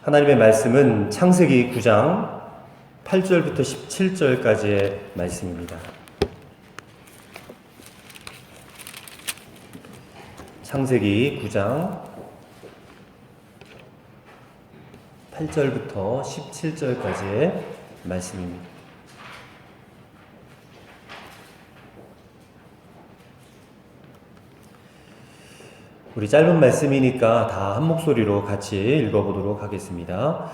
하나님의 말씀은 창세기 9장 8절부터 17절까지의 말씀입니다. 창세기 9장 8절부터 17절까지의 말씀입니다. 우리 짧은 말씀이니까 다 한 목소리로 같이 읽어보도록 하겠습니다.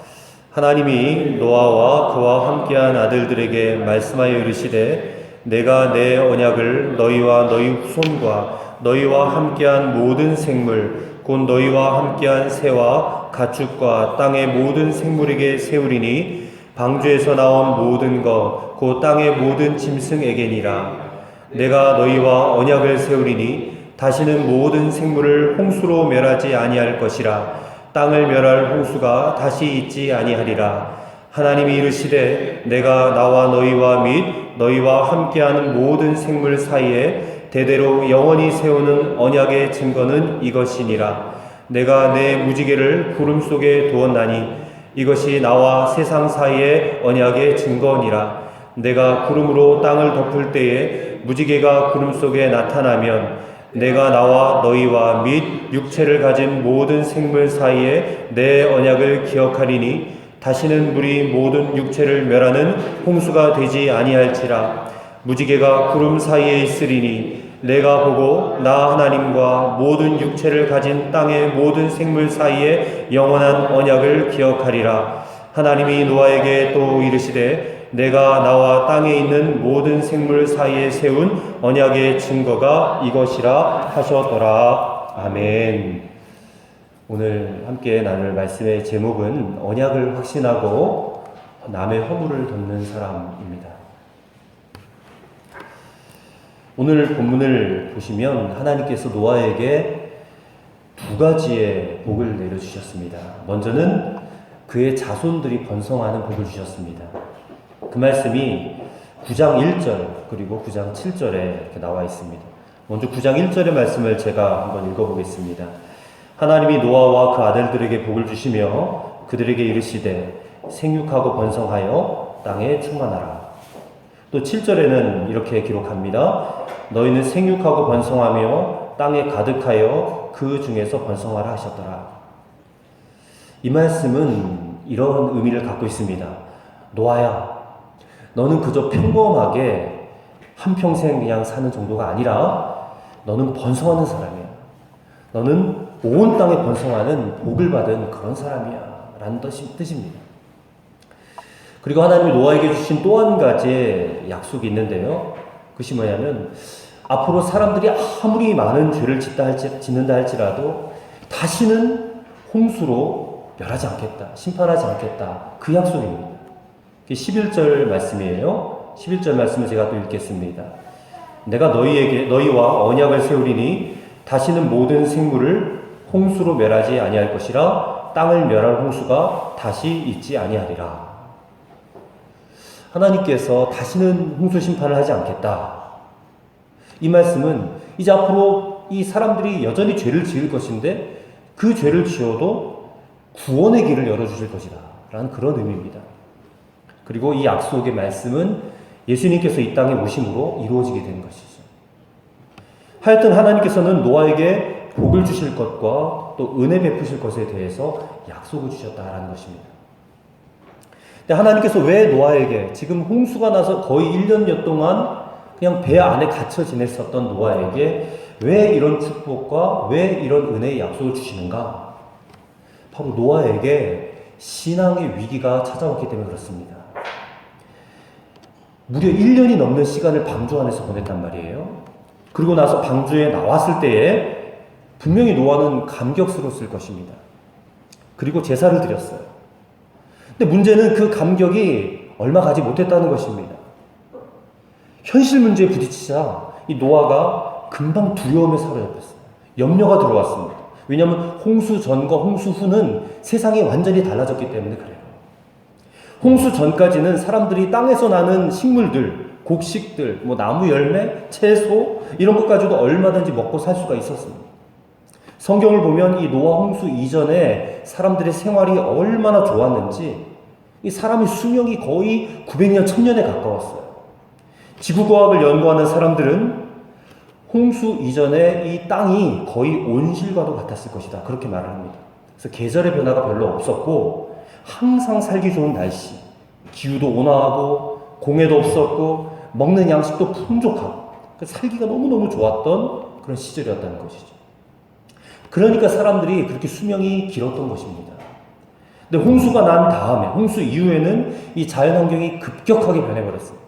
하나님이 노아와 그와 함께한 아들들에게 말씀하여 이르시되 내가 내 언약을 너희와 너희 후손과 너희와 함께한 모든 생물 곧 너희와 함께한 새와 가축과 땅의 모든 생물에게 세우리니 방주에서 나온 모든 것 곧 땅의 모든 짐승에게니라. 내가 너희와 언약을 세우리니 다시는 모든 생물을 홍수로 멸하지 아니할 것이라. 땅을 멸할 홍수가 다시 있지 아니하리라. 하나님이 이르시되 내가 나와 너희와 및 너희와 함께하는 모든 생물 사이에 대대로 영원히 세우는 언약의 증거는 이것이니라. 내가 내 무지개를 구름 속에 두었나니 이것이 나와 세상 사이의 언약의 증거니라. 내가 구름으로 땅을 덮을 때에 무지개가 구름 속에 나타나면 내가 나와 너희와 및 육체를 가진 모든 생물 사이에 내 언약을 기억하리니 다시는 물이 모든 육체를 멸하는 홍수가 되지 아니할지라. 무지개가 구름 사이에 있으리니 내가 보고 나 하나님과 모든 육체를 가진 땅의 모든 생물 사이에 영원한 언약을 기억하리라. 하나님이 노아에게 또 이르시되 내가 나와 땅에 있는 모든 생물 사이에 세운 언약의 증거가 이것이라 하셨더라. 아멘. 오늘 함께 나눌 말씀의 제목은 언약을 확신하고 남의 허물을 덮는 사람입니다. 오늘 본문을 보시면 하나님께서 노아에게 두 가지의 복을 내려주셨습니다. 먼저는 그의 자손들이 번성하는 복을 주셨습니다. 그 말씀이 9장 1절 그리고 9장 7절에 이렇게 나와 있습니다. 먼저 9장 1절의 말씀을 제가 한번 읽어보겠습니다. 하나님이 노아와 그 아들들에게 복을 주시며 그들에게 이르시되 생육하고 번성하여 땅에 충만하라. 또 7절에는 이렇게 기록합니다. 너희는 생육하고 번성하며 땅에 가득하여 그 중에서 번성하라 하셨더라. 이 말씀은 이런 의미를 갖고 있습니다. 노아야, 너는 그저 평범하게 한평생 그냥 사는 정도가 아니라 너는 번성하는 사람이야. 너는 온 땅에 번성하는 복을 받은 그런 사람이야 라는 뜻입니다. 그리고 하나님이 노아에게 주신 또 한 가지의 약속이 있는데요. 그것이 뭐냐면 앞으로 사람들이 아무리 많은 죄를 짓는다 할지라도 다시는 홍수로 멸하지 않겠다. 심판하지 않겠다. 그 약속입니다. 11절 말씀이에요. 11절 말씀을 제가 또 읽겠습니다. 내가 너희와 언약을 세우리니 다시는 모든 생물을 홍수로 멸하지 아니할 것이라. 땅을 멸할 홍수가 다시 있지 아니하리라. 하나님께서 다시는 홍수 심판을 하지 않겠다. 이 말씀은 이제 앞으로 이 사람들이 여전히 죄를 지을 것인데 그 죄를 지어도 구원의 길을 열어주실 것이다 라는 그런 의미입니다. 그리고 이 약속의 말씀은 예수님께서 이 땅에 오심으로 이루어지게 된 것이죠. 하여튼 하나님께서는 노아에게 복을 주실 것과 또 은혜 베푸실 것에 대해서 약속을 주셨다라는 것입니다. 근데 하나님께서 왜 노아에게 지금 홍수가 나서 거의 1년여 동안 그냥 배 안에 갇혀 지냈었던 노아에게 왜 이런 축복과 왜 이런 은혜의 약속을 주시는가? 바로 노아에게 신앙의 위기가 찾아왔기 때문에 그렇습니다. 무려 1년이 넘는 시간을 방주 안에서 보냈단 말이에요. 그리고 나서 방주에 나왔을 때에 분명히 노아는 감격스러웠을 것입니다. 그리고 제사를 드렸어요. 근데 문제는 그 감격이 얼마 가지 못했다는 것입니다. 현실 문제에 부딪히자 이 노아가 금방 두려움에 사로잡혔어요. 염려가 들어왔습니다. 왜냐하면 홍수 전과 홍수 후는 세상이 완전히 달라졌기 때문에 그래요. 홍수 전까지는 사람들이 땅에서 나는 식물들, 곡식들, 나무 열매, 채소 이런 것까지도 얼마든지 먹고 살 수가 있었습니다. 성경을 보면 이 노아 홍수 이전에 사람들의 생활이 얼마나 좋았는지, 이 사람의 수명이 거의 900년, 1000년에 가까웠어요. 지구과학을 연구하는 사람들은 홍수 이전에 이 땅이 거의 온실과도 같았을 것이다, 그렇게 말을 합니다. 그래서 계절의 변화가 별로 없었고 항상 살기 좋은 날씨, 기후도 온화하고 공해도 없었고 먹는 양식도 풍족하고 살기가 너무너무 좋았던 그런 시절이었다는 것이죠. 그러니까 사람들이 그렇게 수명이 길었던 것입니다. 근데 홍수가 난 다음에, 홍수 이후에는 이 자연환경이 급격하게 변해버렸습니다.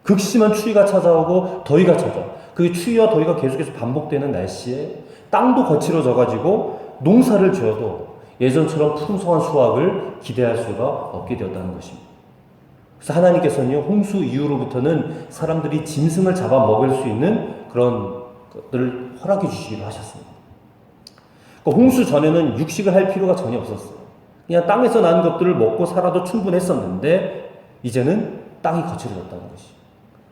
극심한 추위가 찾아오고 더위가 찾아오고, 그 추위와 더위가 계속해서 반복되는 날씨에 땅도 거칠어져가지고 농사를 지어도 예전처럼 풍성한 수확을 기대할 수가 없게 되었다는 것입니다. 그래서 하나님께서는 홍수 이후로부터는 사람들이 짐승을 잡아 먹을 수 있는 그런 것들을 허락해 주시기도 하셨습니다. 그러니까 홍수 전에는 육식을 할 필요가 전혀 없었어요. 그냥 땅에서 난 것들을 먹고 살아도 충분했었는데 이제는 땅이 거칠어졌다는 것이죠.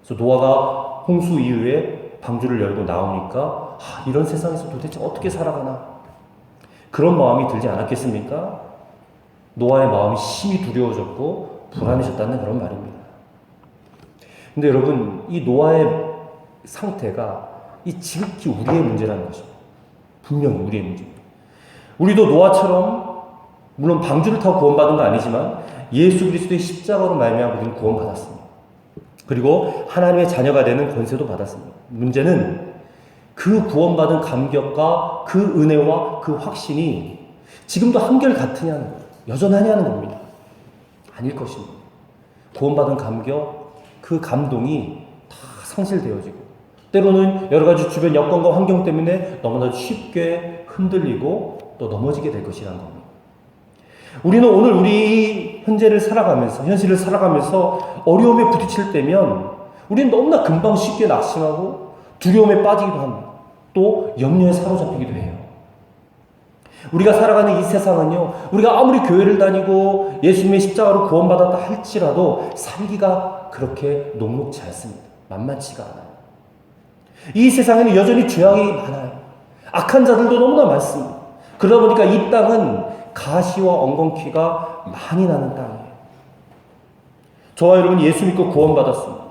그래서 노아가 홍수 이후에 방주를 열고 나오니까 이런 세상에서 도대체 어떻게 살아가나, 그런 마음이 들지 않았겠습니까? 노아의 마음이 심히 두려워졌고 불안해졌다는 그런 말입니다. 근데 여러분, 이 노아의 상태가 이 지극히 우리의 문제라는 것입니다. 분명히 우리의 문제입니다. 우리도 노아처럼 물론 방주를 타고 구원받은 건 아니지만 예수 그리스도의 십자가로 말미암아 우리는 구원받았습니다. 그리고 하나님의 자녀가 되는 권세도 받았습니다. 문제는 그 구원받은 감격과 그 은혜와 그 확신이 지금도 한결같으냐는 거예요. 여전하냐는 겁니다. 아닐 것입니다. 구원받은 감격, 그 감동이 다 상실되어지고 때로는 여러 가지 주변 여건과 환경 때문에 너무나 쉽게 흔들리고 또 넘어지게 될 것이라는 겁니다. 우리는 오늘 우리 현실을 살아가면서 어려움에 부딪힐 때면 우리는 너무나 금방 쉽게 낙심하고 두려움에 빠지기도 합니다. 또 염려에 사로잡히기도 해요. 우리가 살아가는 이 세상은요, 우리가 아무리 교회를 다니고 예수님의 십자가로 구원받았다 할지라도 살기가 그렇게 녹록지 않습니다. 만만치가 않아요. 이 세상에는 여전히 죄악이 많아요. 악한 자들도 너무나 많습니다. 그러다 보니까 이 땅은 가시와 엉겅퀴가 많이 나는 땅이에요. 저와 여러분 예수 믿고 구원받았습니다.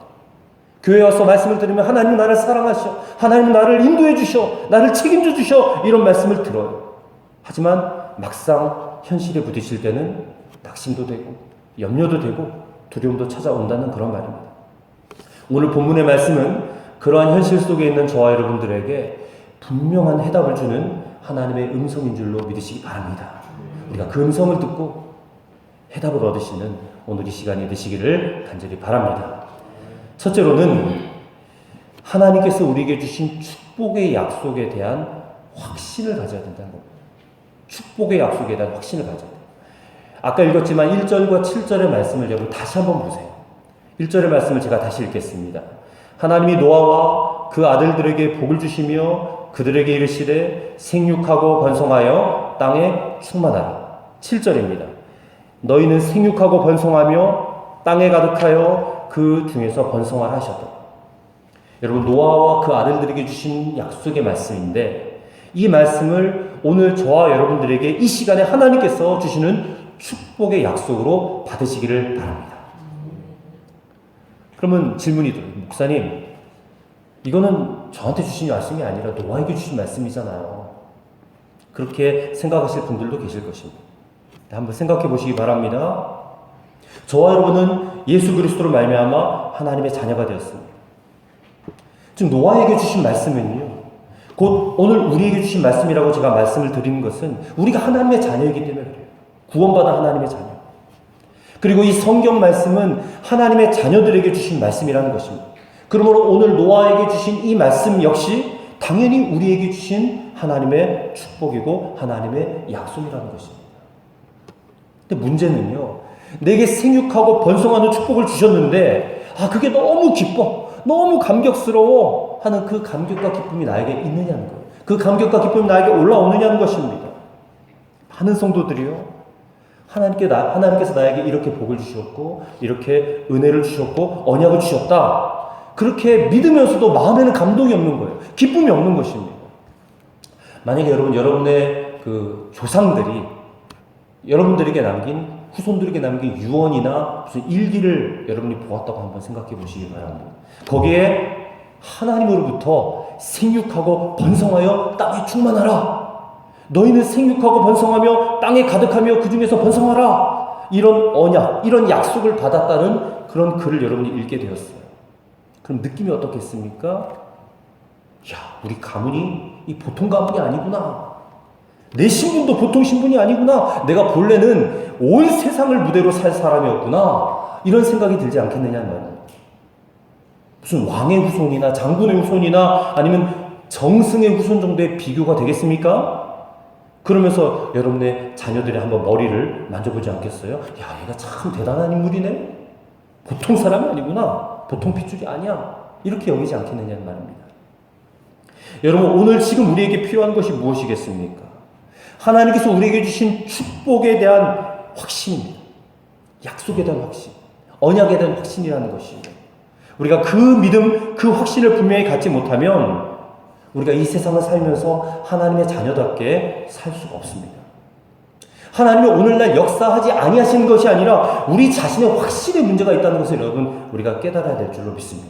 교회에 와서 말씀을 들으면 하나님은 나를 사랑하셔, 하나님은 나를 인도해 주셔, 나를 책임져 주셔, 이런 말씀을 들어요. 하지만 막상 현실에 부딪힐 때는 낙심도 되고 염려도 되고 두려움도 찾아온다는 그런 말입니다. 오늘 본문의 말씀은 그러한 현실 속에 있는 저와 여러분들에게 분명한 해답을 주는 하나님의 음성인 줄로 믿으시기 바랍니다. 우리가 그 음성을 듣고 해답을 얻으시는 오늘 이 시간이 되시기를 간절히 바랍니다. 첫째로는 하나님께서 우리에게 주신 축복의 약속에 대한 확신을 가져야 된다는 겁니다. 축복의 약속에 대한 확신을 가져야 돼요. 아까 읽었지만 1절과 7절의 말씀을 여러분 다시 한번 보세요. 1절의 말씀을 제가 다시 읽겠습니다. 하나님이 노아와 그 아들들에게 복을 주시며 그들에게 이르시되 생육하고 번성하여 땅에 충만하라. 7절입니다. 너희는 생육하고 번성하며 땅에 가득하여 그 중에서 번성하라 하셨다. 여러분, 노아와 그 아들들에게 주신 약속의 말씀인데 이 말씀을 오늘 저와 여러분들에게 이 시간에 하나님께서 주시는 축복의 약속으로 받으시기를 바랍니다. 그러면 질문이 들어요. 목사님, 이거는 저한테 주신 말씀이 아니라 노아에게 주신 말씀이잖아요. 그렇게 생각하실 분들도 계실 것입니다. 한번 생각해 보시기 바랍니다. 저와 여러분은 예수 그리스도로 말미암아 하나님의 자녀가 되었습니다. 지금 노아에게 주신 말씀은요, 곧 오늘 우리에게 주신 말씀이라고 제가 말씀을 드리는 것은 우리가 하나님의 자녀이기 때문에 그래요. 구원받은 하나님의 자녀. 그리고 이 성경 말씀은 하나님의 자녀들에게 주신 말씀이라는 것입니다. 그러므로 오늘 노아에게 주신 이 말씀 역시 당연히 우리에게 주신 하나님의 축복이고 하나님의 약속이라는 것입니다. 근데 문제는요, 내게 생육하고 번성하는 축복을 주셨는데 그게 너무 기뻐, 너무 감격스러워 하는 그 감격과 기쁨이 나에게 있느냐는 거예요. 그 감격과 기쁨이 나에게 올라오느냐는 것입니다. 많은 성도들이요, 하나님께서 나에게 이렇게 복을 주셨고 이렇게 은혜를 주셨고 언약을 주셨다, 그렇게 믿으면서도 마음에는 감동이 없는 거예요. 기쁨이 없는 것입니다. 만약에 여러분의 그 조상들이 여러분들에게 남긴, 후손들에게 남긴 유언이나 무슨 일기를 여러분이 보았다고 한번 생각해 보시기 바랍니다. 거기에 하나님으로부터 생육하고 번성하여 땅에 충만하라. 너희는 생육하고 번성하며 땅에 가득하며 그 중에서 번성하라. 이런 언약, 이런 약속을 받았다는 그런 글을 여러분이 읽게 되었어요. 그럼 느낌이 어떻겠습니까? 야, 우리 가문이 이 보통 가문이 아니구나. 내 신분도 보통 신분이 아니구나. 내가 본래는 온 세상을 무대로 살 사람이었구나. 이런 생각이 들지 않겠느냐는 말이에요. 무슨 왕의 후손이나 장군의 후손이나 아니면 정승의 후손 정도의 비교가 되겠습니까? 그러면서 여러분의 자녀들이 한번 머리를 만져보지 않겠어요? 야, 얘가 참 대단한 인물이네. 보통 사람이 아니구나. 보통 핏줄이 아니야. 이렇게 여기지 않겠느냐는 말입니다. 여러분, 오늘 지금 우리에게 필요한 것이 무엇이겠습니까? 하나님께서 우리에게 주신 축복에 대한 확신입니다. 약속에 대한 확신, 언약에 대한 확신이라는 것입니다. 우리가 그 믿음, 그 확신을 분명히 갖지 못하면 우리가 이 세상을 살면서 하나님의 자녀답게 살 수가 없습니다. 하나님이 오늘날 역사하지 아니하시는 것이 아니라 우리 자신의 확신에 문제가 있다는 것을 여러분 우리가 깨달아야 될 줄로 믿습니다.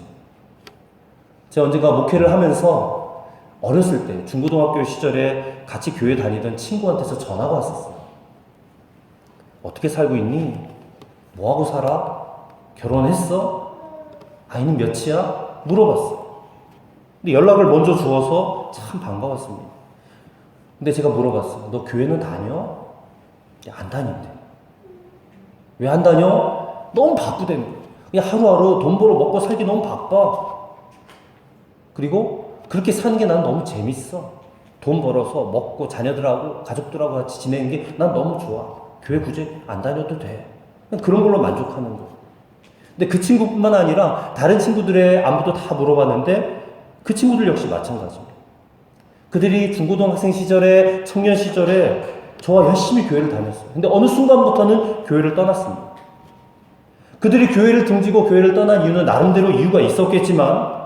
제가 언젠가 목회를 하면서 어렸을 때 중고등학교 시절에 같이 교회 다니던 친구한테서 전화가 왔었어요. 어떻게 살고 있니? 뭐하고 살아? 결혼했어? 아이는 몇이야? 물어봤어. 근데 연락을 먼저 주어서 참 반가웠습니다. 근데 제가 물어봤어요. 너 교회는 다녀? 안 다닌대. 왜 안 다녀? 너무 바쁘대. 그냥 하루하루 돈 벌어 먹고 살기 너무 바빠. 그리고 그렇게 사는 게 난 너무 재밌어. 돈 벌어서 먹고 자녀들하고 가족들하고 같이 지내는 게 난 너무 좋아. 교회 굳이 안 다녀도 돼. 그런 걸로 만족하는 거예요. 근데 그 친구뿐만 아니라 다른 친구들의 안부도 다 물어봤는데 그 친구들 역시 마찬가지입니다. 그들이 중고등학생 시절에, 청년 시절에 저와 열심히 교회를 다녔어요. 근데 어느 순간부터는 교회를 떠났습니다. 그들이 교회를 등지고 교회를 떠난 이유는 나름대로 이유가 있었겠지만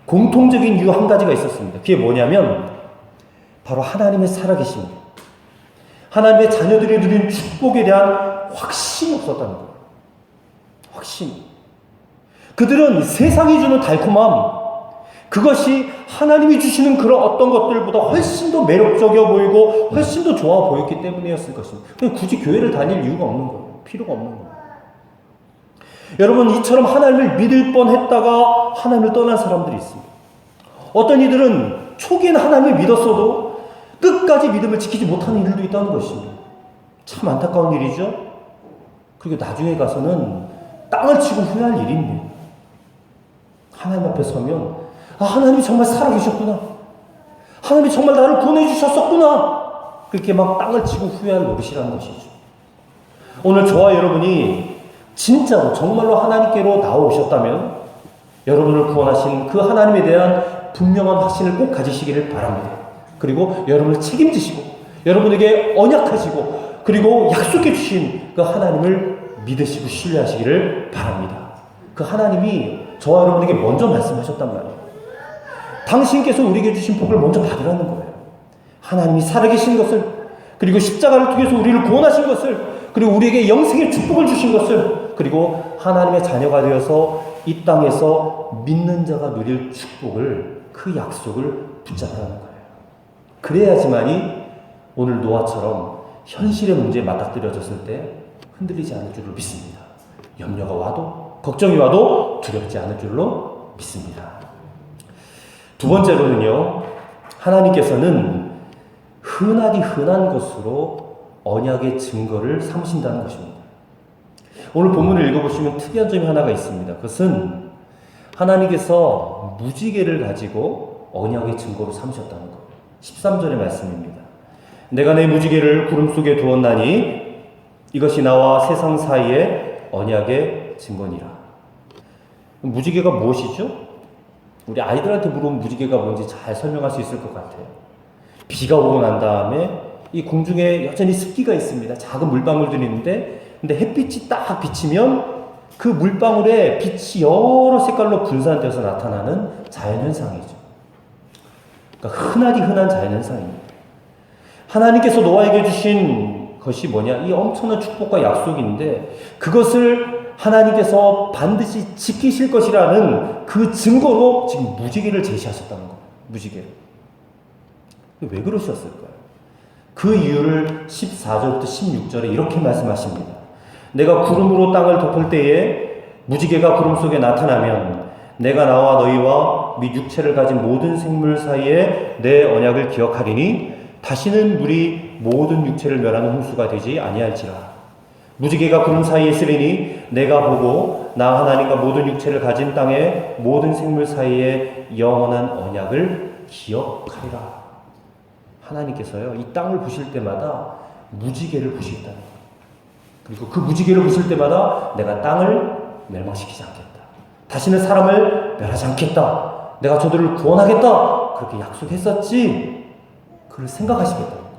공통적인 이유 한 가지가 있었습니다. 그게 뭐냐면 바로 하나님의 살아계심입니다. 하나님의 자녀들이 누린 축복에 대한 확신이 없었다는 거예요. 확신. 그들은 세상이 주는 달콤함, 그것이 하나님이 주시는 그런 어떤 것들보다 훨씬 더 매력적이어 보이고 훨씬 더 좋아 보였기 때문이었을 것입니다. 굳이 교회를 다닐 이유가 없는 거예요. 필요가 없는 거예요. 여러분, 이처럼 하나님을 믿을 뻔했다가 하나님을 떠난 사람들이 있습니다. 어떤 이들은 초기에는 하나님을 믿었어도 끝까지 믿음을 지키지 못하는 이들도 있다는 것입니다. 참 안타까운 일이죠. 그리고 나중에 가서는 땅을 치고 후회할 일입니다. 하나님 앞에 서면 하나님이 정말 살아계셨구나. 하나님이 정말 나를 구원해주셨었구나. 그렇게 막 땅을 치고 후회할 노릇이라는 것이죠. 오늘 저와 여러분이 진짜로 정말로 하나님께로 나오셨다면 여러분을 구원하신 그 하나님에 대한 분명한 확신을 꼭 가지시기를 바랍니다. 그리고 여러분을 책임지시고 여러분에게 언약하시고 그리고 약속해 주신 그 하나님을 믿으시고 신뢰하시기를 바랍니다. 그 하나님이 저와 여러분에게 먼저 말씀하셨단 말이에요. 당신께서 우리에게 주신 복을 먼저 받으라는 거예요. 하나님이 살아계신 것을, 그리고 십자가를 통해서 우리를 구원하신 것을, 그리고 우리에게 영생의 축복을 주신 것을, 그리고 하나님의 자녀가 되어서 이 땅에서 믿는 자가 누릴 축복을, 그 약속을 붙잡으라는 거예요. 그래야지만이 오늘 노아처럼 현실의 문제에 맞닥뜨려졌을 때 흔들리지 않을 줄로 믿습니다. 염려가 와도 걱정이 와도 두렵지 않을 줄로 믿습니다. 두 번째로는요, 하나님께서는 흔하디 흔한 것으로 언약의 증거를 삼으신다는 것입니다. 오늘 본문을 읽어보시면 특이한 점이 하나가 있습니다. 그것은 하나님께서 무지개를 가지고 언약의 증거로 삼으셨다는 것. 13절의 말씀입니다. 내가 내 무지개를 구름 속에 두었나니 이것이 나와 세상 사이의 언약의 증거니라. 무지개가 무엇이죠? 우리 아이들한테 물어보면 무지개가 뭔지 잘 설명할 수 있을 것 같아요. 비가 오고 난 다음에 이 공중에 여전히 습기가 있습니다. 작은 물방울들이 있는데, 근데 햇빛이 딱 비치면 그 물방울에 빛이 여러 색깔로 분산되어서 나타나는 자연현상이죠. 그러니까 흔하디 흔한 자연현상입니다. 하나님께서 노아에게 주신 것이 뭐냐? 이 엄청난 축복과 약속인데 그것을 하나님께서 반드시 지키실 것이라는 그 증거로 지금 무지개를 제시하셨다는 거예요. 무지개를. 왜 그러셨을까요? 그 이유를 14절부터 16절에 이렇게 말씀하십니다. 내가 구름으로 땅을 덮을 때에 무지개가 구름 속에 나타나면 내가 나와 너희와 및 육체를 가진 모든 생물 사이에 내 언약을 기억하리니 다시는 물이 모든 육체를 멸하는 홍수가 되지 아니할지라. 무지개가 구름 사이에 있으리니 내가 보고 나 하나님과 모든 육체를 가진 땅의 모든 생물 사이에 영원한 언약을 기억하리라. 하나님께서요, 이 땅을 보실 때마다 무지개를 보시겠다는 거예요. 그리고 그 무지개를 보실 때마다 내가 땅을 멸망시키지 않겠다. 다시는 사람을 멸하지 않겠다. 내가 저들을 구원하겠다. 그렇게 약속했었지. 그걸 생각하시겠다는 거예요.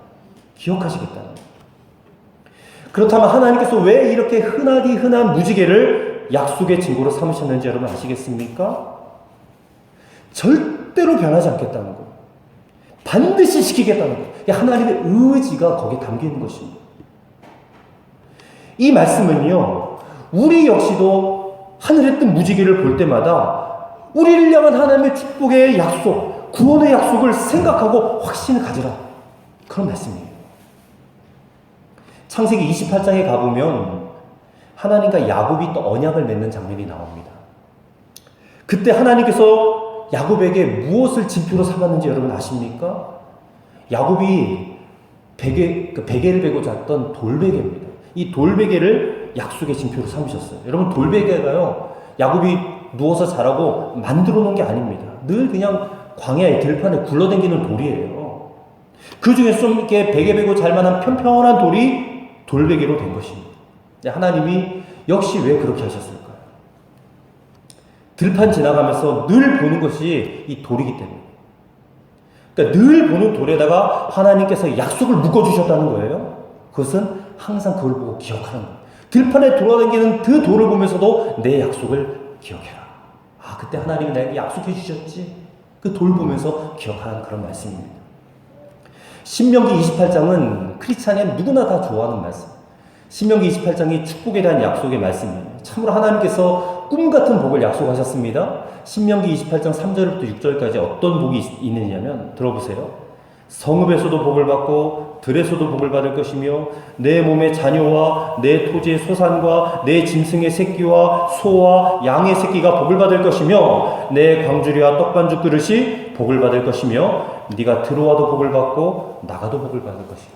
기억하시겠다는 거예요. 그렇다면 하나님께서 왜 이렇게 흔하디 흔한 무지개를 약속의 증거로 삼으셨는지 여러분 아시겠습니까? 절대로 변하지 않겠다는 거예요. 반드시 지키겠다는 거예요. 하나님의 의지가 거기에 담겨 있는 것입니다. 이 말씀은요, 우리 역시도 하늘에 뜬 무지개를 볼 때마다 우리를 향한 하나님의 축복의 약속, 구원의 약속을 생각하고 확신을 가지라. 그런 말씀이에요. 창세기 28장에 가보면 하나님과 야곱이 또 언약을 맺는 장면이 나옵니다. 그때 하나님께서 야곱에게 무엇을 징표로 삼았는지 여러분 아십니까? 야곱이 베개를 베고 잤던 돌베개입니다. 이 돌베개를 약속의 징표로 삼으셨어요. 여러분, 돌베개가요, 야곱이 누워서 자라고 만들어 놓은 게 아닙니다. 늘 그냥 광야의 들판에 굴러다니는 돌이에요. 그 중에 좀 이렇게 베개 베고 잘 만한 편편한 돌이 돌베개로 된 것입니다. 하나님이 역시 왜 그렇게 하셨을까요? 들판 지나가면서 늘 보는 것이 이 돌이기 때문에. 그러니까 늘 보는 돌에다가 하나님께서 약속을 묶어주셨다는 거예요. 그것은 항상 그걸 보고 기억하는 거예요. 들판에 돌아다니는 그 돌을 보면서도 내 약속을 기억해라. 아, 그때 하나님이 나에게 약속해 주셨지. 그 돌 보면서 기억하라는 그런 말씀입니다. 신명기 28장은 크리스찬이 누구나 다 좋아하는 말씀. 신명기 28장이 축복에 대한 약속의 말씀이에요. 참으로 하나님께서 꿈같은 복을 약속하셨습니다. 신명기 28장 3절부터 6절까지 어떤 복이 있느냐면 들어보세요. 성읍에서도 복을 받고 들에서도 복을 받을 것이며 내 몸의 자녀와 내 토지의 소산과 내 짐승의 새끼와 소와 양의 새끼가 복을 받을 것이며 내 광주리와 떡반죽 그릇이 복을 받을 것이며 네가 들어와도 복을 받고 나가도 복을 받을 것이다.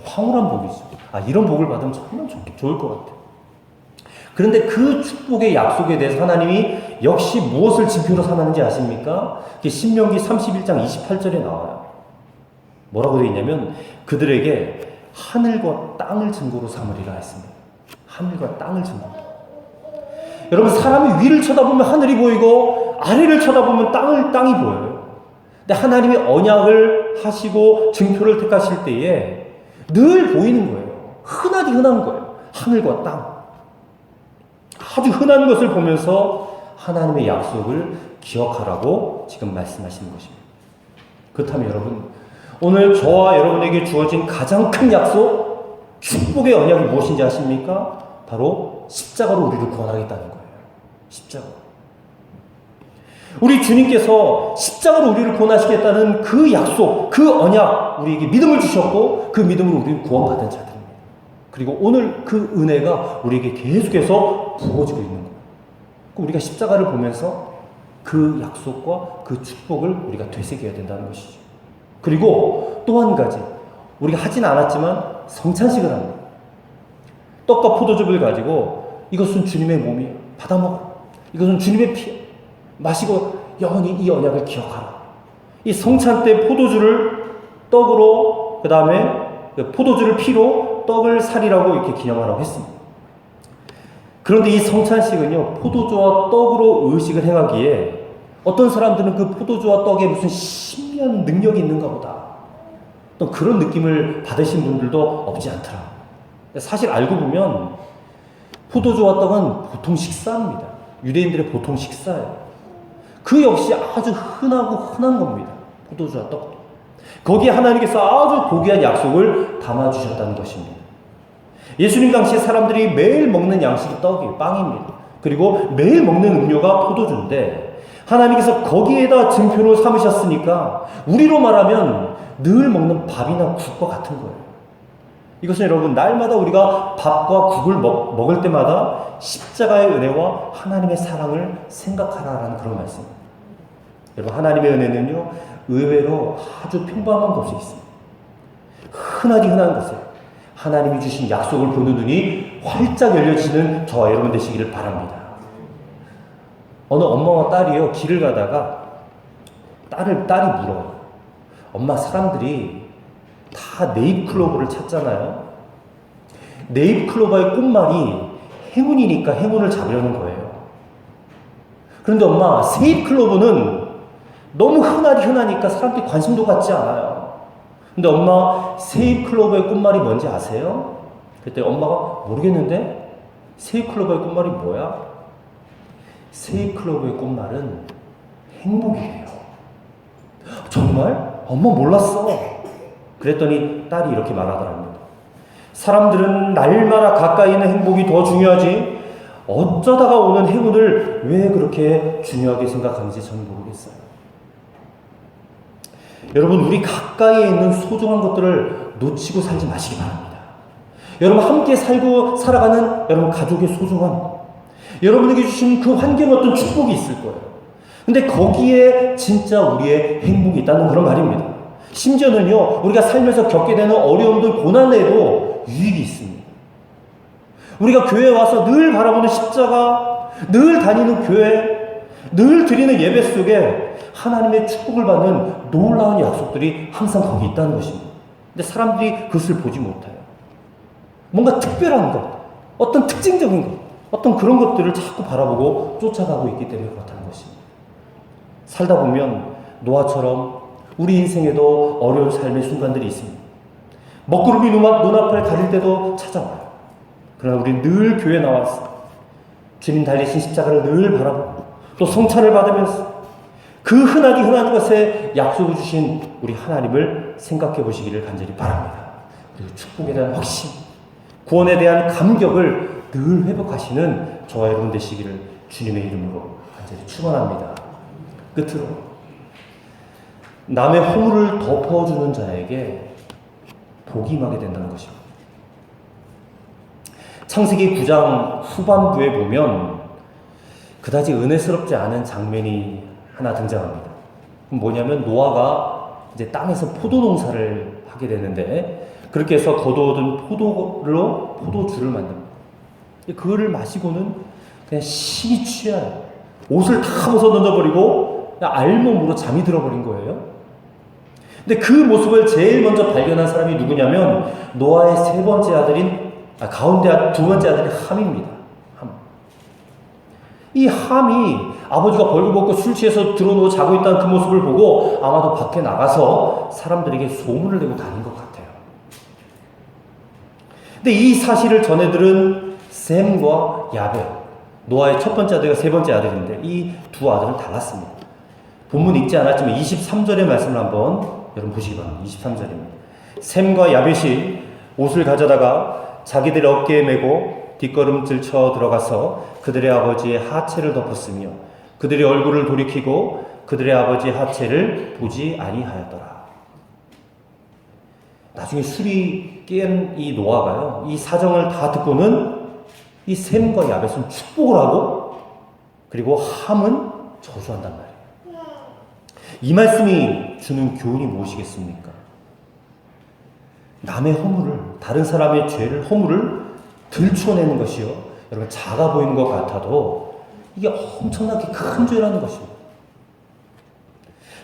황홀한 복이죠. 아, 이런 복을 받으면 정말 좋을 것 같아요. 그런데 그 축복의 약속에 대해서 하나님이 역시 무엇을 징표로 삼았는지 아십니까? 신명기 31장 28절에 나와요. 뭐라고 되어 있냐면 그들에게 하늘과 땅을 증거로 삼으리라 했습니다. 하늘과 땅을 증거로. 여러분, 사람이 위를 쳐다보면 하늘이 보이고 아래를 쳐다보면 땅이 보여요. 근데 하나님이 언약을 하시고 증표를 택하실 때에 늘 보이는 거예요. 흔하디 흔한 거예요. 하늘과 땅. 아주 흔한 것을 보면서 하나님의 약속을 기억하라고 지금 말씀하시는 것입니다. 그렇다면 여러분, 오늘 저와 여러분에게 주어진 가장 큰 약속, 축복의 언약이 무엇인지 아십니까? 바로 십자가로 우리를 구원하겠다는 거예요. 십자가로. 우리 주님께서 십자가로 우리를 구원하시겠다는 그 약속, 그 언약, 우리에게 믿음을 주셨고 그 믿음으로 우리는 구원받은 자들입니다. 그리고 오늘 그 은혜가 우리에게 계속해서 부어지고 있는 거예요. 우리가 십자가를 보면서 그 약속과 그 축복을 우리가 되새겨야 된다는 것이죠. 그리고 또 한 가지, 우리가 하진 않았지만 성찬식을 합니다. 떡과 포도즙을 가지고 이것은 주님의 몸이에요. 받아 먹어. 이것은 주님의 피예요. 마시고 영원히 이 언약을 기억하라. 이 성찬 때 포도주를 떡으로, 그 다음에 포도주를 피로 떡을 살이라고 이렇게 기념하라고 했습니다. 그런데 이 성찬식은요, 포도주와 떡으로 의식을 행하기에 어떤 사람들은 그 포도주와 떡에 무슨 신비한 능력이 있는가 보다, 또 그런 느낌을 받으신 분들도 없지 않더라. 사실 알고 보면 포도주와 떡은 보통 식사입니다. 유대인들의 보통 식사예요. 그 역시 아주 흔하고 흔한 겁니다. 포도주와 떡도. 거기에 하나님께서 아주 고귀한 약속을 담아주셨다는 것입니다. 예수님 당시에 사람들이 매일 먹는 양식이 떡이에요. 빵입니다. 그리고 매일 먹는 음료가 포도주인데 하나님께서 거기에다 증표로 삼으셨으니까 우리로 말하면 늘 먹는 밥이나 국과 같은 거예요. 이것은 여러분 날마다 우리가 밥과 국을 먹을 때마다 십자가의 은혜와 하나님의 사랑을 생각하라라는 그런 말씀입니다. 여러분 하나님의 은혜는요 의외로 아주 평범한 것이 있습니다. 흔하디 흔한 것이에요. 하나님이 주신 약속을 보는 눈이 활짝 열려지는 저와 여러분 되시기를 바랍니다. 어느 엄마와 딸이요 길을 가다가 딸이 물어요. 엄마, 사람들이 다 네잎클로버를 찾잖아요. 네잎클로버의 꽃말이 행운이니까 행운을 잡으려는 거예요. 그런데 엄마, 세잎클로버는 너무 흔하니까 사람들이 관심도 갖지 않아요. 근데 엄마, 세잎클로버의 꽃말이 뭔지 아세요? 그때 엄마가 모르겠는데? 세잎클로버의 꽃말이 뭐야? 세잎클로버의 꽃말은 행복이에요. 정말? 엄마 몰랐어. 그랬더니 딸이 이렇게 말하더랍니다. 사람들은 날마다 가까이 있는 행복이 더 중요하지 어쩌다가 오는 행운을 왜 그렇게 중요하게 생각하는지 저는 모르겠어요. 여러분, 우리 가까이에 있는 소중한 것들을 놓치고 살지 마시기 바랍니다. 여러분, 함께 살아가는 여러분 가족의 소중함, 여러분에게 주신 그 환경에 어떤 축복이 있을 거예요. 근데 거기에 진짜 우리의 행복이 있다는 그런 말입니다. 심지어는요, 우리가 살면서 겪게 되는 어려움들, 고난에도 유익이 있습니다. 우리가 교회에 와서 늘 바라보는 십자가, 늘 다니는 교회, 늘 드리는 예배 속에 하나님의 축복을 받는 놀라운 약속들이 항상 거기 있다는 것입니다. 근데 사람들이 그것을 보지 못해요. 뭔가 특별한 것, 어떤 특징적인 것, 어떤 그런 것들을 자꾸 바라보고 쫓아가고 있기 때문에 그렇다는 것입니다. 살다 보면 노아처럼 우리 인생에도 어려운 삶의 순간들이 있습니다. 먹구름이 눈앞을 가릴 때도 찾아와요. 그러나 우리는 늘 교회에 나와서 주님 달리신 십자가를 늘 바라보고 또 성찬을 받으면서 그 흔하디 흔한 것에 약속을 주신 우리 하나님을 생각해 보시기를 간절히 바랍니다. 그리고 축복에 대한 확신, 구원에 대한 감격을 늘 회복하시는 저와 여러분 되시기를 주님의 이름으로 간절히 축원합니다. 끝으로 남의 허물을 덮어주는 자에게 복이 임하게 된다는 것입니다. 창세기 9장 후반부에 보면 그다지 은혜스럽지 않은 장면이 하나 등장합니다. 그럼 뭐냐면 노아가 이제 땅에서 포도 농사를 하게 되는데 그렇게 해서 거두어둔 포도로 포도주를 만듭니다. 그거를 마시고는 그냥 심히 취해요. 옷을 다 벗어 던져버리고 그냥 알몸으로 잠이 들어버린 거예요. 근데 그 모습을 제일 먼저 발견한 사람이 누구냐면 노아의 세 번째 아들인 가운데 두 번째 아들인 함입니다. 함. 이 함이 아버지가 벌거벗고 술 취해서 들어누워 자고 있다는 그 모습을 보고 아마도 밖에 나가서 사람들에게 소문을 내고 다닌 것 같아요. 근데 이 사실을 전해들은 셈과 야벳, 노아의 첫 번째 아들과 세 번째 아들인데 이 두 아들은 달랐습니다. 본문 읽지 않았지만 23절의 말씀을 한번 여러분 보시기 바랍니다. 23절입니다. 셈과 야벳이 옷을 가져다가 자기들의 어깨에 메고 뒷걸음질 쳐 들어가서 그들의 아버지의 하체를 덮었으며 그들의 얼굴을 돌이키고 그들의 아버지의 하체를 보지 아니하였더라. 나중에 술이 깬 이 노아가요, 이 사정을 다 듣고는 이 셈과 야벳은 축복을 하고 그리고 함은 저주한단 말이에요. 이 말씀이 주는 교훈이 무엇이겠습니까? 남의 허물을, 다른 사람의 죄를, 허물을 들춰내는 것이요, 여러분 작아 보이는 것 같아도 이게 엄청나게 큰 죄라는 것입니다.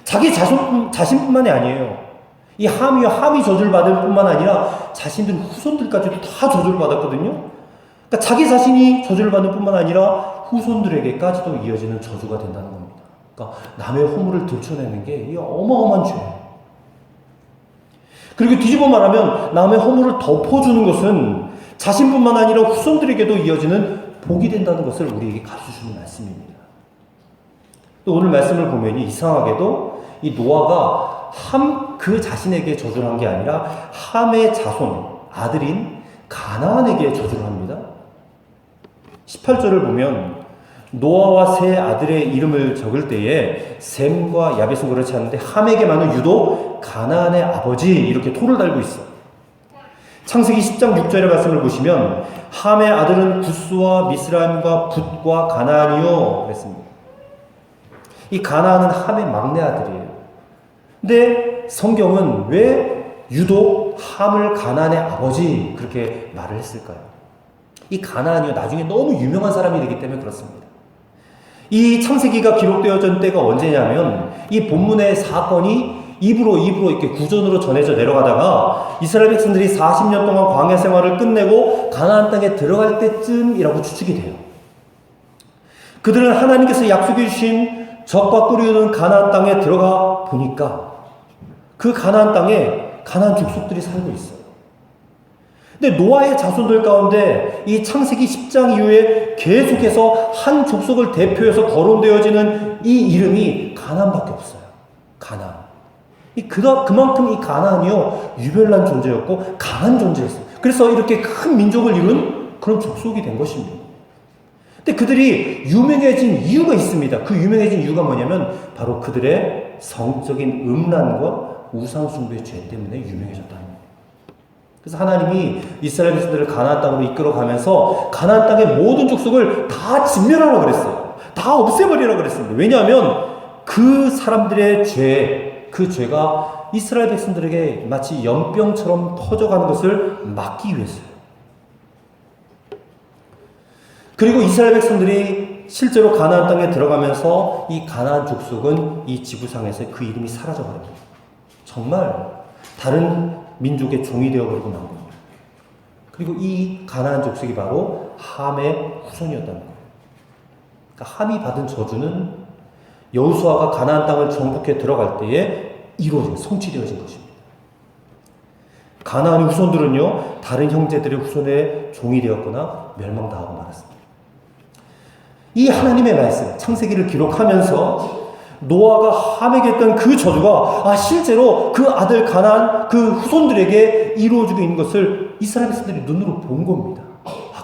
자기 자신뿐만이 아니에요. 이 함이 저주를 받을 뿐만 아니라 자신들 후손들까지도 다 저주를 받았거든요. 그러니까 자기 자신이 저주를 받을 뿐만 아니라 후손들에게까지도 이어지는 저주가 된다는 겁니다. 그러니까 남의 허물을 들춰내는 게 이게 어마어마한 죄예요. 그리고 뒤집어 말하면 남의 허물을 덮어주는 것은 자신뿐만 아니라 후손들에게도 이어지는 복이 된다는 것을 우리에게 가르쳐주는 말씀입니다. 또 오늘 말씀을 보면 이상하게도 이 노아가 그 자신에게 저주를 한 게 아니라 함의 자손, 아들인 가나안에게 저주를 합니다. 18절을 보면 노아와 세 아들의 이름을 적을 때에 셈과 야벳은 그렇지 않은데 함에게만은 유독 가나안의 아버지 이렇게 토를 달고 있어. 창세기 10장 6절의 말씀을 보시면 함의 아들은 구스와 미스라임과 붓과 가나안이요 그랬습니다. 이 가나안은 함의 막내 아들이에요. 근데 성경은 왜 유독 함을 가나안의 아버지 그렇게 말을 했을까요? 이 가나안이요 나중에 너무 유명한 사람이 되기 때문에 그렇습니다. 이 창세기가 기록되어진 때가 언제냐면 이 본문의 사건이 입으로 이렇게 구전으로 전해져 내려가다가 이스라엘 백성들이 40년 동안 광야 생활을 끝내고 가나안 땅에 들어갈 때쯤이라고 추측이 돼요. 그들은 하나님께서 약속해 주신 적과 꿀이 가나안 땅에 들어가 보니까 그 가나안 땅에 가나안 족속들이 살고 있어요. 근데 노아의 자손들 가운데 이 창세기 10장 이후에 계속해서 한 족속을 대표해서 거론되어지는 이 이름이 가나안밖에 없어요. 가나안. 그만큼 이 가나안이요 유별난 존재였고 강한 존재였어요. 그래서 이렇게 큰 민족을 이룬 그런 족속이 된 것입니다. 근데 그들이 유명해진 이유가 있습니다. 그 유명해진 이유가 뭐냐면 바로 그들의 성적인 음란과 우상숭배의 죄 때문에 유명해졌다는 거예요. 그래서 하나님이 이스라엘 백성들을 가나안 땅으로 이끌어가면서 가나안 땅의 모든 족속을 다 진멸하라고 그랬어요. 다 없애버리라고 그랬습니다. 왜냐하면 그 사람들의 죄, 그 죄가 이스라엘 백성들에게 마치 연병처럼 퍼져가는 것을 막기 위해서요. 그리고 이스라엘 백성들이 실제로 가나안 땅에 들어가면서 이 가나안 족속은 이 지구상에서 그 이름이 사라져버립니다. 정말 다른 민족의 종이 되어버리고 만 겁니다. 그리고 이 가나안 족속이 바로 함의 후손이었다는 거예요. 그러니까 함이 받은 저주는 여호수아가 가나안 땅을 정복해 들어갈 때에 성취되어진 것입니다. 가나안의 후손들은요 다른 형제들의 후손의 종이 되었거나 멸망당하고 말았습니다. 이 하나님의 말씀 창세기를 기록하면서 노아가 함에게 했던 그 저주가 실제로 그 아들 가나안 그 후손들에게 이루어지고 있는 것을 이스라엘 백성들이 눈으로 본 겁니다.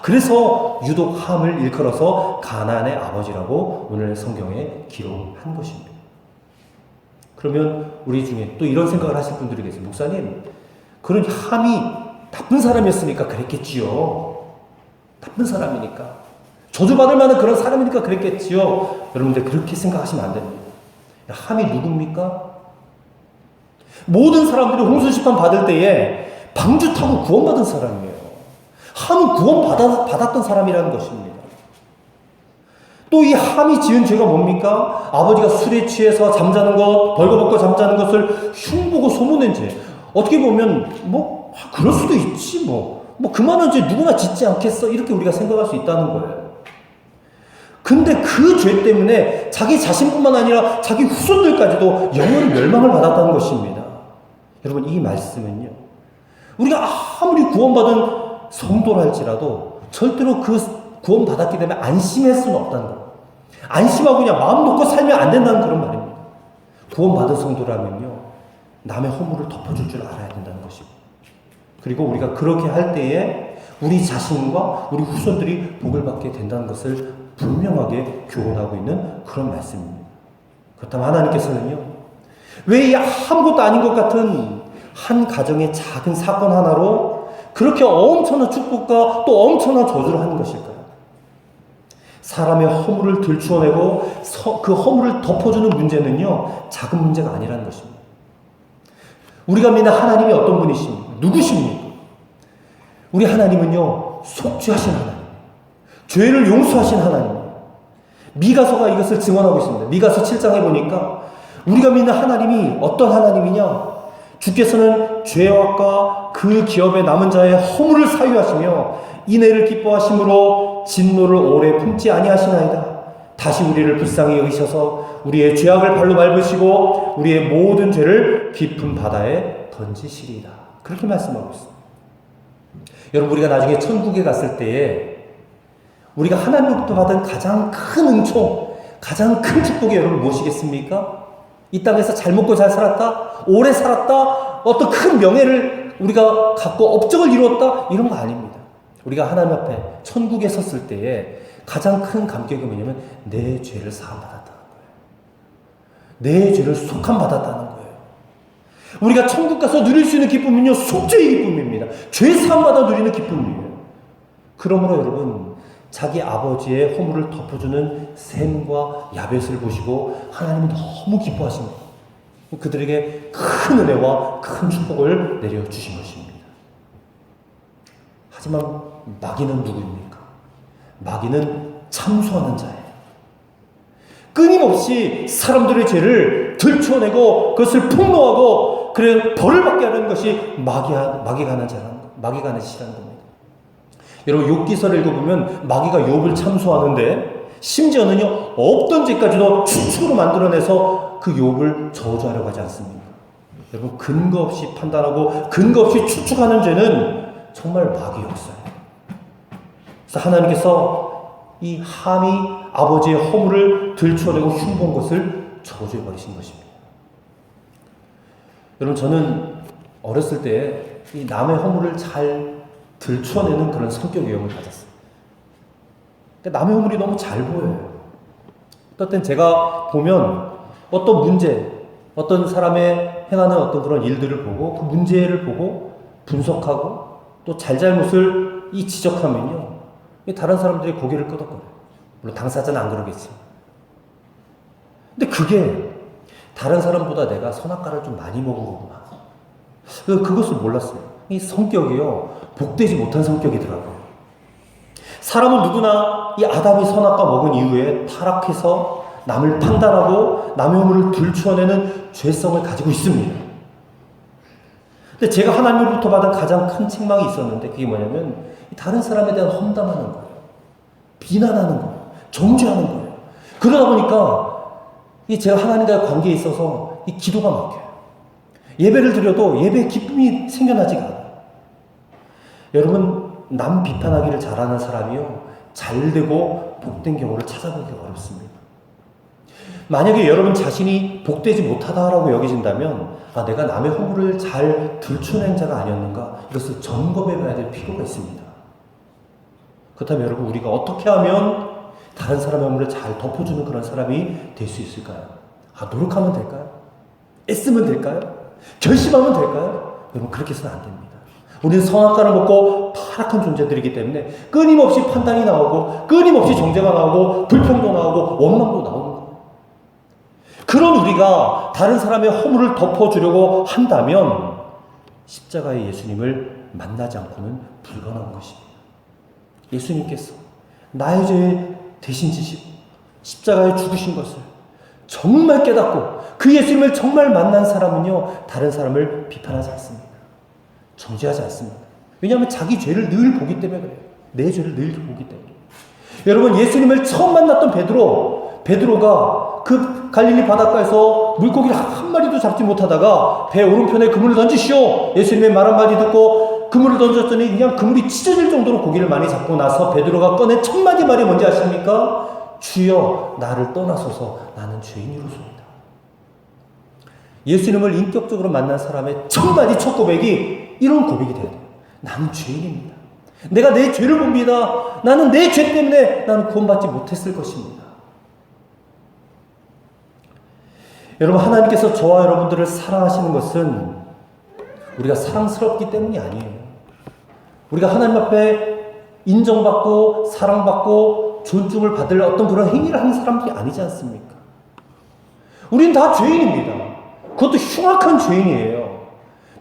그래서 유독 함을 일컬어서 가나안의 아버지라고 오늘 성경에 기록한 것입니다. 그러면 우리 중에 또 이런 생각을 하실 분들이 계세요. 목사님, 그런 함이 나쁜 사람이었으니까 그랬겠지요. 나쁜 사람이니까. 저주받을 만한 그런 사람이니까 그랬겠지요. 여러분들 그렇게 생각하시면 안 됩니다. 함이 누굽니까? 모든 사람들이 홍수심판 받을 때에 방주 타고 구원받은 사람이에요. 함은 구원받았던 사람이라는 것입니다. 또 이 함이 지은 죄가 뭡니까? 아버지가 술에 취해서 잠자는 것, 벌거벗고 잠자는 것을 흉보고 소문낸 죄. 어떻게 보면 그럴 수도 있지 그만한 죄 누구나 짓지 않겠어 이렇게 우리가 생각할 수 있다는 거예요. 근데 그 죄 때문에 자기 자신뿐만 아니라 자기 후손들까지도 영원히 멸망을 받았다는 것입니다. 여러분 이 말씀은요 우리가 아무리 구원받은 성도랄지라도 절대로 그 구원받았기 때문에 안심할 수는 없다는 거예요. 안심하고 그냥 마음 놓고 살면 안 된다는 그런 말입니다. 구원받은 성도라면요 남의 허물을 덮어줄 줄 알아야 된다는 것입니다. 그리고 우리가 그렇게 할 때에 우리 자신과 우리 후손들이 복을 받게 된다는 것을 분명하게 교훈하고 있는 그런 말씀입니다. 그렇다면 하나님께서는요 왜 이 아무것도 아닌 것 같은 한 가정의 작은 사건 하나로 그렇게 엄청난 축복과 또 엄청난 저주를 하는 것일까요? 사람의 허물을 들추어내고 그 허물을 덮어주는 문제는요 작은 문제가 아니라는 것입니다. 우리가 믿는 하나님이 어떤 분이십니까? 누구십니까? 우리 하나님은요 속죄하신 하나님, 죄를 용서하신 하나님. 미가서가 이것을 증언하고 있습니다. 미가서 7장에 보니까 우리가 믿는 하나님이 어떤 하나님이냐? 주께서는 죄악과 그 기업에 남은 자의 허물을 사유하시며 인애를 기뻐하심으로 진노를 오래 품지 아니하시나이다. 다시 우리를 불쌍히 여기셔서 우리의 죄악을 발로 밟으시고 우리의 모든 죄를 깊은 바다에 던지시리이다. 그렇게 말씀하고 있습니다. 여러분 우리가 나중에 천국에 갔을 때에 우리가 하나님으로부터 받은 가장 큰 은총, 가장 큰 축복이 여러분 무엇이겠습니까? 이 땅에서 잘 먹고 잘 살았다, 오래 살았다, 어떤 큰 명예를 우리가 갖고 업적을 이루었다, 이런 거 아닙니다. 우리가 하나님 앞에 천국에 섰을 때에 가장 큰 감격이 뭐냐면 내 죄를 사함받았다는 거예요. 내 죄를 속함받았다는 거예요. 우리가 천국 가서 누릴 수 있는 기쁨은요, 속죄의 기쁨입니다. 죄 사함받아 누리는 기쁨이에요. 그러므로 여러분, 자기 아버지의 허물을 덮어주는 셈과 야벳을 보시고 하나님은 너무 기뻐하십니다. 그들에게 큰 은혜와 큰 축복을 내려주신 것입니다. 하지만 마귀는 누구입니까? 마귀는 참소하는 자예요. 끊임없이 사람들의 죄를 들춰내고 그것을 폭로하고 그래 벌을 받게 하는 것이 마귀가 하는 짓이라는 겁니다. 여러분, 욥기서를 읽어보면 마귀가 욥을 참소하는데 심지어는요, 없던 죄까지도 추측으로 만들어내서 그 욥을 저주하려고 하지 않습니까? 여러분, 근거 없이 판단하고 근거 없이 추측하는 죄는 정말 마귀의 역사예요. 그래서 하나님께서 이 함이 아버지의 허물을 들춰내고 흉본 것을 저주해버리신 것입니다. 여러분, 저는 어렸을 때 이 남의 허물을 잘 들춰내는 그런 성격 유형을 가졌어요. 그러니까 남의 허물이 너무 잘 보여요. 어떤 땐 제가 보면 어떤 문제, 어떤 사람의 행하는 어떤 그런 일들을 보고 그 문제를 보고 분석하고 또 잘잘못을 지적하면요, 다른 사람들이 고개를 끄덕거려요. 물론 당사자는 안 그러겠지. 근데 그게 다른 사람보다 내가 선악과를 좀 많이 먹은 거구나. 그것을 몰랐어요. 이 성격이요, 복되지 못한 성격이더라고요. 사람은 누구나 이 아담이 선악과 먹은 이후에 타락해서 남을 판단하고 남의 허물을 들추어내는 죄성을 가지고 있습니다. 근데 제가 하나님으로부터 받은 가장 큰 책망이 있었는데 그게 뭐냐면 다른 사람에 대한 험담하는 거예요. 비난하는 거예요. 정죄하는 거예요. 그러다 보니까 제가 하나님과의 관계에 있어서 이 기도가 막혀요. 예배를 드려도 예배에 기쁨이 생겨나지가 않아요. 여러분, 남 비판하기를 잘하는 사람이요, 잘되고 복된 경우를 찾아보기 어렵습니다. 만약에 여러분 자신이 복되지 못하다라고 여기진다면 내가 남의 허물을 잘 들춰낸 자가 아니었는가, 이것을 점검해봐야 될 필요가 있습니다. 그렇다면 여러분, 우리가 어떻게 하면 다른 사람의 허물을 잘 덮어주는 그런 사람이 될 수 있을까요? 노력하면 될까요? 애쓰면 될까요? 결심하면 될까요? 여러분, 그렇게 해서는 안 됩니다. 우리는 선악과를 먹고 타락한 존재들이기 때문에 끊임없이 판단이 나오고 끊임없이 정죄가 나오고 불평도 나오고 원망도 나오는 거예요. 그런 우리가 다른 사람의 허물을 덮어주려고 한다면 십자가의 예수님을 만나지 않고는 불가능한 것입니다. 예수님께서 나의 죄 대신 지시고 십자가에 죽으신 것을 정말 깨닫고 그 예수님을 정말 만난 사람은요, 다른 사람을 비판하지 않습니다. 정죄하지 않습니다. 왜냐하면 자기 죄를 늘 보기 때문에 그래요. 내 죄를 늘 보기 때문에. 여러분, 예수님을 처음 만났던 베드로가 그 갈릴리 바닷가에서 물고기를 한 마리도 잡지 못하다가 배 오른편에 그물을 던지시오, 예수님의 말 한마디 듣고 그물을 던졌더니 그냥 그물이 찢어질 정도로 고기를 많이 잡고 나서 베드로가 꺼낸 첫 마디 말이 뭔지 아십니까? 주여, 나를 떠나소서, 나는 죄인이로소이다. 예수님을 인격적으로 만난 사람의 첫 마디, 첫 고백이 이런 고백이 돼야 돼요. 나는 죄인입니다. 내가 내 죄를 봅니다. 나는 내 죄 때문에 나는 구원받지 못했을 것입니다. 여러분, 하나님께서 저와 여러분들을 사랑하시는 것은 우리가 사랑스럽기 때문이 아니에요. 우리가 하나님 앞에 인정받고 사랑받고 존중을 받을 어떤 그런 행위를 하는 사람들이 아니지 않습니까? 우린 다 죄인입니다. 그것도 흉악한 죄인이에요.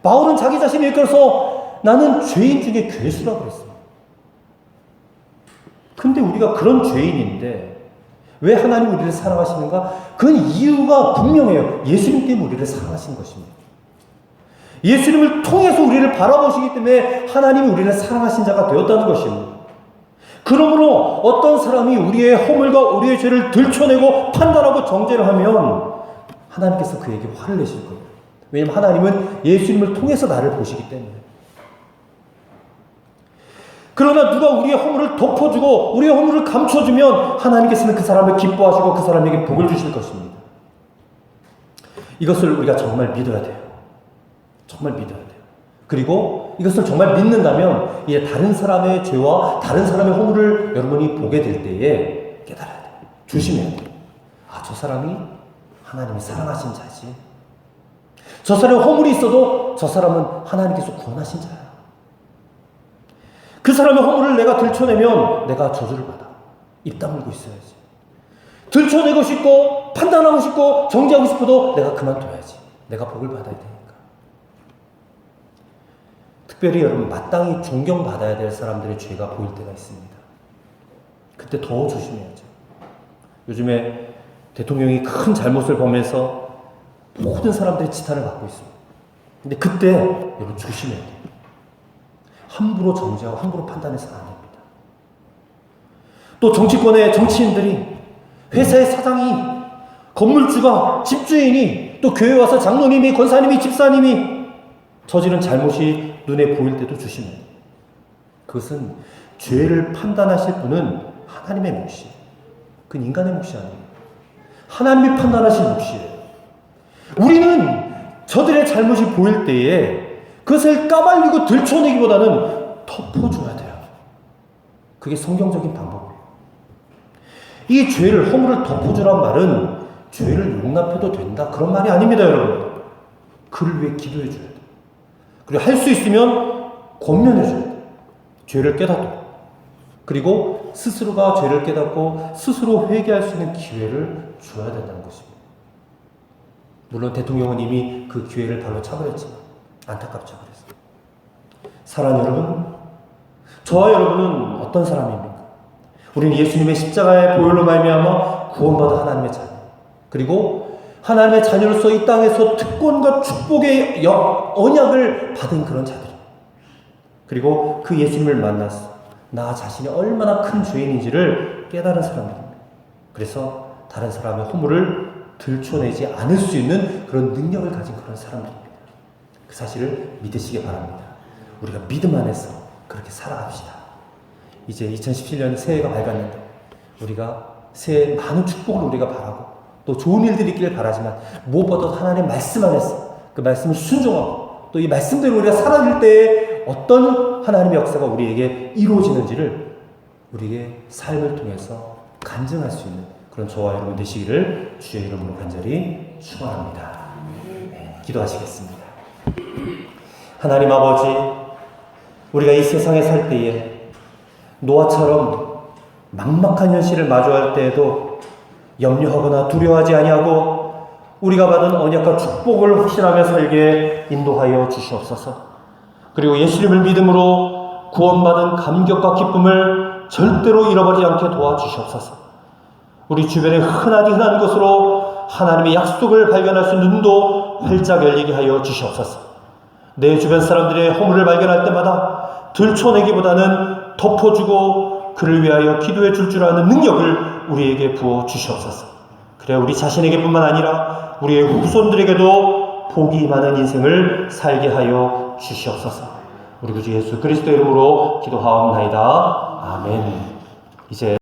바울은 자기 자신을 이끌어서 나는 죄인 중에 괴수라고 그랬어요. 근데 우리가 그런 죄인인데 왜 하나님 우리를 사랑하시는가? 그건 이유가 분명해요. 예수님 때문에 우리를 사랑하신 것입니다. 예수님을 통해서 우리를 바라보시기 때문에 하나님이 우리를 사랑하신 자가 되었다는 것입니다. 그러므로 어떤 사람이 우리의 허물과 우리의 죄를 들춰내고 판단하고 정죄를 하면 하나님께서 그에게 화를 내실 거예요. 왜냐하면 하나님은 예수님을 통해서 나를 보시기 때문에. 그러나 누가 우리의 허물을 덮어주고 우리의 허물을 감춰주면 하나님께서는 그 사람을 기뻐하시고 그 사람에게 복을 주실 것입니다. 이것을 우리가 정말 믿어야 돼요. 정말 믿어야 돼요. 그리고 이것을 정말 믿는다면 이제 다른 사람의 죄와 다른 사람의 허물을 여러분이 보게 될 때에 깨달아야 돼요. 조심해야 돼요. 아, 저 사람이 하나님이 사랑하신 자지. 저 사람의 허물이 있어도 저 사람은 하나님께서 구원하신 자야. 그 사람의 허물을 내가 들춰내면 내가 저주를 받아. 입 다물고 있어야지. 들춰내고 싶고 판단하고 싶고 정죄하고 싶어도 내가 그만둬야지. 내가 복을 받아야 되니까. 특별히 여러분 마땅히 존경받아야 될 사람들의 죄가 보일 때가 있습니다. 그때 더 조심해야죠. 요즘에 대통령이 큰 잘못을 범해서 모든 사람들이 지탄을 받고 있습니다. 근데 그때 여러분 조심해야 돼요. 함부로 정죄하고 함부로 판단해서는 안 됩니다. 또 정치권의 정치인들이, 회사의 사장이, 건물주가, 집주인이, 또 교회 와서 장로님이, 권사님이, 집사님이 저지른 잘못이 눈에 보일 때도 조심해야 돼요. 그것은 죄를 판단하실 분은 하나님의 몫이에요. 그건 인간의 몫이 아니에요. 하나님이 판단하실 몫이에요. 우리는 저들의 잘못이 보일 때에 그것을 까발리고 들춰내기보다는 덮어줘야 돼요. 그게 성경적인 방법이에요. 이 죄를, 허물을 덮어주란 말은 죄를 용납해도 된다, 그런 말이 아닙니다, 여러분. 그를 위해 기도해 줘야 돼요. 그리고 할 수 있으면 권면해 줘야 돼요. 죄를 깨닫도록. 그리고 스스로가 죄를 깨닫고 스스로 회개할 수 있는 기회를 줘야 된다는 것입니다. 물론 대통령은 이미 그 기회를 발로 차버렸지만 안타깝죠. 그래서 사랑하는 여러분, 저와 여러분은 어떤 사람입니까? 우리는 예수님의 십자가의 보혈로 말미암아 구원받아 하나님의 자녀, 그리고 하나님의 자녀로서 이 땅에서 특권과 축복의 언약을 받은 그런 자들입니다. 그리고 그 예수님을 만나서 나 자신이 얼마나 큰 죄인인지를 깨달은 사람들입니다. 그래서 다른 사람의 허물을 들춰내지 않을 수 있는 그런 능력을 가진 그런 사람들입니다. 그 사실을 믿으시기 바랍니다. 우리가 믿음 안에서 그렇게 살아갑시다. 이제 2017년 새해가 밝았는데 우리가 새해 많은 축복을 우리가 바라고 또 좋은 일들이 있기를 바라지만 무엇보다도 하나님의 말씀 안에서 그 말씀을 순종하고 또 이 말씀대로 우리가 살아갈 때에 어떤 하나님의 역사가 우리에게 이루어지는지를 우리의 삶을 통해서 간증할 수 있는 그런 저와 여러분 되시기를 주의 이름으로 간절히 축원합니다. 네, 기도하시겠습니다. 하나님 아버지, 우리가 이 세상에 살 때에 노아처럼 막막한 현실을 마주할 때에도 염려하거나 두려워하지 아니하고 우리가 받은 언약과 축복을 확신하며 살게 인도하여 주시옵소서. 그리고 예수님을 믿음으로 구원받은 감격과 기쁨을 절대로 잃어버리지 않게 도와주시옵소서. 우리 주변의 흔한 것으로 하나님의 약속을 발견할 수 있는 눈도 활짝 열리게 하여 주시옵소서. 내 주변 사람들의 허물을 발견할 때마다 들춰내기보다는 덮어주고 그를 위하여 기도해 줄 아는 능력을 우리에게 부어 주시옵소서. 그래야 우리 자신에게뿐만 아니라 우리의 후손들에게도 복이 많은 인생을 살게 하여 주시옵소서. 우리 구주 예수 그리스도 이름으로 기도하옵나이다. 아멘. 이제